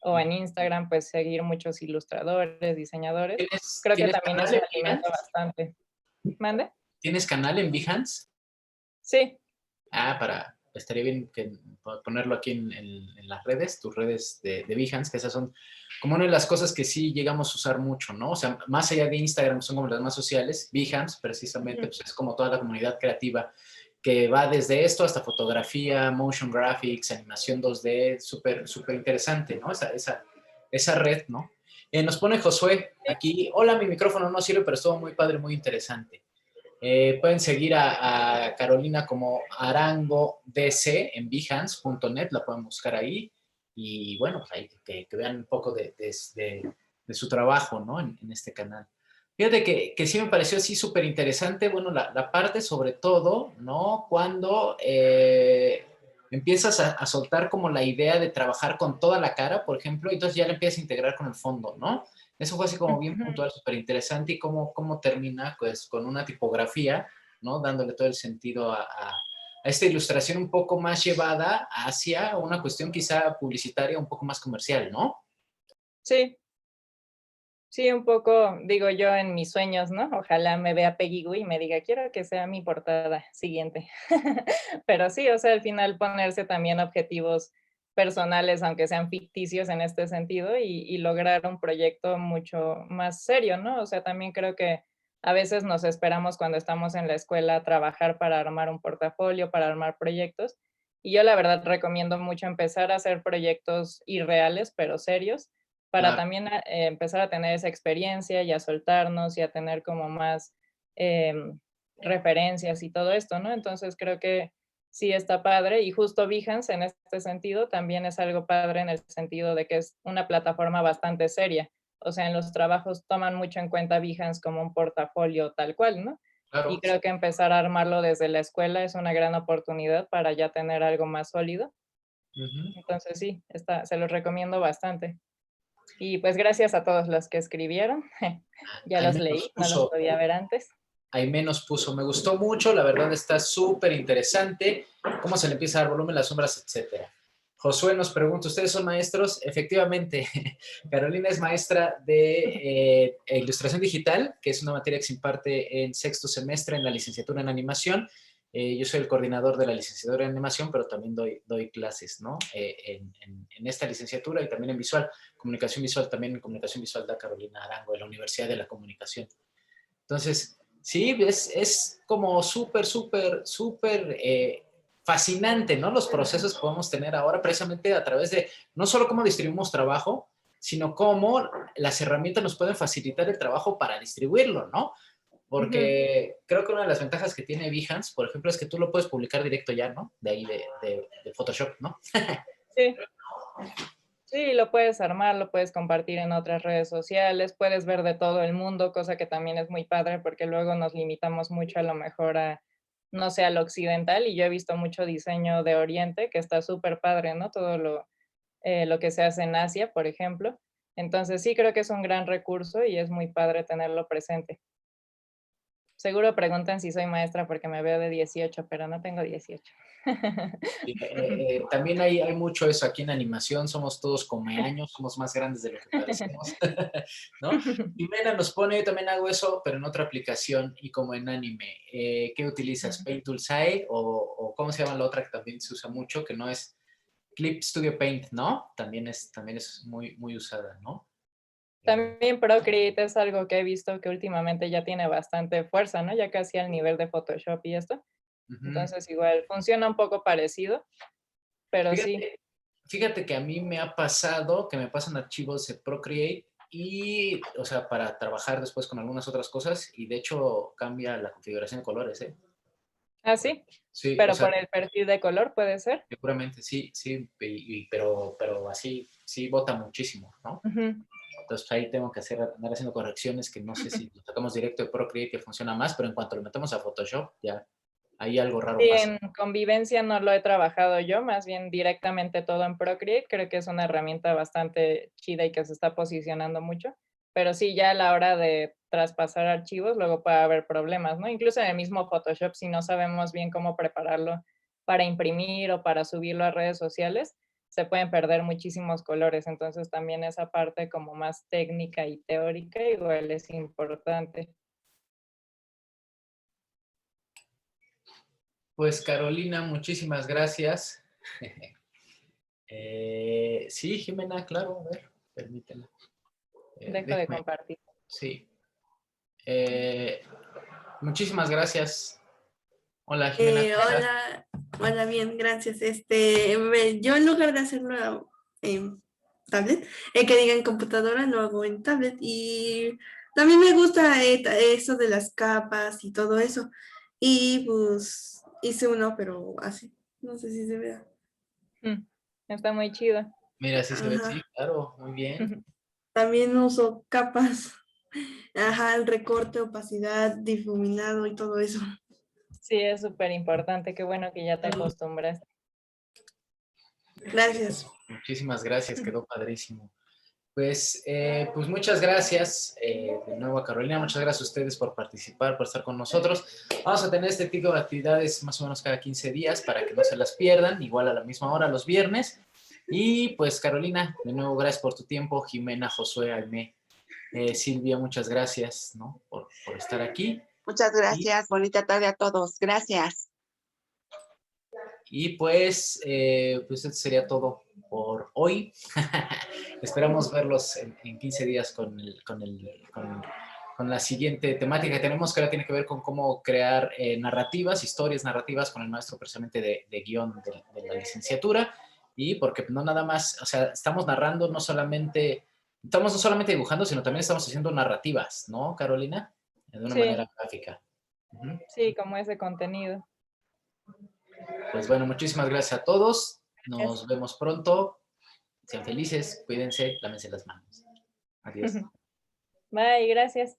O en Instagram, pues seguir muchos ilustradores, diseñadores. Creo que ¿Tienes también canal eso en alimenta Behance? bastante. ¿Mande? ¿Tienes canal en Behance? Sí, Estaría bien ponerlo aquí en las redes, tus redes de Behance, que esas son como una de las cosas que sí llegamos a usar mucho, ¿no? O sea, más allá de Instagram, son como las más sociales, Behance precisamente, pues es como toda la comunidad creativa que va desde esto hasta fotografía, motion graphics, animación 2D, súper, súper interesante, ¿no? Esa red, ¿no? Nos pone Josué aquí, hola, mi micrófono no sirve, pero estuvo muy padre, muy interesante. Pueden seguir a Carolina como Arango DC en behance.net, la pueden buscar ahí. Y bueno, pues ahí que vean un poco de su trabajo, ¿no? En este canal. Fíjate que sí me pareció así súper interesante, bueno, la parte sobre todo, ¿no? Cuando empiezas a soltar como la idea de trabajar con toda la cara, por ejemplo, y entonces ya la empiezas a integrar con el fondo, ¿no? Eso fue así como bien Ujú. puntual, súper interesante y cómo termina pues con una tipografía, ¿no? Dándole todo el sentido a esta ilustración un poco más llevada hacia una cuestión quizá publicitaria, un poco más comercial, ¿no? Sí, sí, un poco, digo yo en mis sueños, ¿no? Ojalá me vea Peggy Gou y me diga, quiero que sea mi portada siguiente. Pero sí, o sea, al final ponerse también objetivos personales, aunque sean ficticios en este sentido, y lograr un proyecto mucho más serio, ¿no? O sea, también creo que a veces nos esperamos cuando estamos en la escuela a trabajar para armar un portafolio, para armar proyectos. Y yo la verdad recomiendo mucho empezar a hacer proyectos irreales, pero serios, para Claro. también empezar a tener esa experiencia y a soltarnos y a tener como más referencias y todo esto, ¿no? Entonces creo que sí está padre y justo Behance en este sentido también es algo padre en el sentido de que es una plataforma bastante seria. O sea, en los trabajos toman mucho en cuenta Behance como un portafolio tal cual, ¿no? Y Claro. creo que empezar a armarlo desde la escuela es una gran oportunidad para ya tener algo más sólido. Ujú. Entonces sí, se los recomiendo bastante. Y pues gracias a todos los que escribieron. Ya Ahí los menos leí, no los puso, podía ver antes. ahí menos puso. Me gustó mucho, la verdad está súper interesante. Cómo se le empieza a dar volumen, las sombras, etcétera. Josué nos pregunta, ¿ustedes son maestros? Efectivamente, Carolina es maestra de ilustración digital, que es una materia que se imparte en sexto semestre en la licenciatura en animación. Yo soy el coordinador de la licenciatura en animación, pero también doy clases, ¿no? En esta licenciatura y también en visual, comunicación visual, también en comunicación visual da Carolina Arango, de la Universidad de la Comunicación. Entonces, sí, es como súper, súper, súper fascinante, ¿no? Los procesos que podemos tener ahora precisamente a través de no solo cómo distribuimos trabajo, sino cómo las herramientas nos pueden facilitar el trabajo para distribuirlo, ¿no? Ujú. Porque creo que una de las ventajas que tiene Behance, por ejemplo, es que tú lo puedes publicar directo ya, ¿no? De ahí de Photoshop, ¿no? Sí, sí, lo puedes armar, lo puedes compartir en otras redes sociales, puedes ver de todo el mundo, cosa que también es muy padre porque luego nos limitamos mucho a lo mejor a, no sé, al occidental y yo he visto mucho diseño de Oriente que está súper padre, ¿no? Todo lo que se hace en Asia, por ejemplo. Entonces sí creo que es un gran recurso y es muy padre tenerlo presente. Seguro preguntan si soy maestra porque me veo de 18, pero no tengo 18. También hay mucho eso aquí en animación, somos todos comeaños, somos más grandes de lo que parecemos, ¿no? Jimena nos pone, yo también hago eso, pero en otra aplicación y como en anime. ¿Qué utilizas? Mm. ¿Paint Toolside o cómo se llama la otra que también se usa mucho, que no es Clip Studio Paint, ¿no? También es muy, muy usada, ¿no? También Procreate es algo que he visto que últimamente ya tiene bastante fuerza, ¿no? Ya casi al nivel de Photoshop y esto. Ujú. Entonces igual funciona un poco parecido, pero sí. Fíjate, fíjate que a mí me ha pasado que me pasan archivos de Procreate y, o sea, para trabajar después con algunas otras cosas y de hecho cambia la configuración de colores, ¿eh? Ah, sí, Sí, o pero sea, por el perfil de color puede ser. seguramente sí, sí, pero así sí bota muchísimo, ¿no? Ujú. Entonces ahí tengo que andar haciendo correcciones que no sé si lo sacamos directo de Procreate que funciona más, pero en cuanto lo metemos a Photoshop, ya ahí algo raro Sí, pasa. en convivencia no lo he trabajado yo, más bien directamente todo en Procreate. Creo que es una herramienta bastante chida y que se está posicionando mucho. Pero sí, ya a la hora de traspasar archivos, luego puede haber problemas, ¿no? Incluso en el mismo Photoshop, si no sabemos bien cómo prepararlo para imprimir o para subirlo a redes sociales, se pueden perder muchísimos colores. Entonces también esa parte como más técnica y teórica igual es importante. Pues Carolina, muchísimas gracias. Sí, Jimena, claro, a ver, permíteme. Dejo de Déjame, compartir. sí. Eh, Muchísimas gracias. Hola, Jimena. ¿Cómo estás? Hola, hola, bien, gracias. Yo en lugar de hacerlo en tablet, que diga en computadora, lo hago en tablet. Y también me gusta eso de las capas y todo eso. Y pues hice uno, pero así, no sé si se vea. Está muy chido. Mira, sí se ve, sí, Ajá. claro, muy bien. También uso capas. Ajá, el recorte, opacidad, difuminado y todo eso. Sí, es súper importante. Qué bueno que ya te acostumbras. Gracias. Muchísimas gracias, quedó padrísimo. Pues muchas gracias de nuevo a Carolina, muchas gracias a ustedes por participar, por estar con nosotros. Vamos a tener este tipo de actividades más o menos cada 15 días para que no se las pierdan, igual a la misma hora los viernes. Y pues Carolina, de nuevo gracias por tu tiempo, Jimena, Josué, Aimé, Silvia, muchas gracias, ¿no? por estar aquí. Muchas gracias. Bonita tarde a todos. Gracias. Y pues esto sería todo por hoy. Esperamos verlos en 15 días con la siguiente temática que tenemos, que ahora tiene que ver con cómo crear narrativas, historias narrativas con el maestro precisamente de guión de la licenciatura. Y porque no nada más, o sea, estamos narrando estamos no solamente dibujando, sino también estamos haciendo narrativas, ¿no, Carolina? De una Sí, manera gráfica. Ujú. sí, como ese contenido. Pues bueno, muchísimas gracias a todos. Nos vemos pronto. Sean felices, cuídense, lávense las manos. Adiós. Bye, gracias.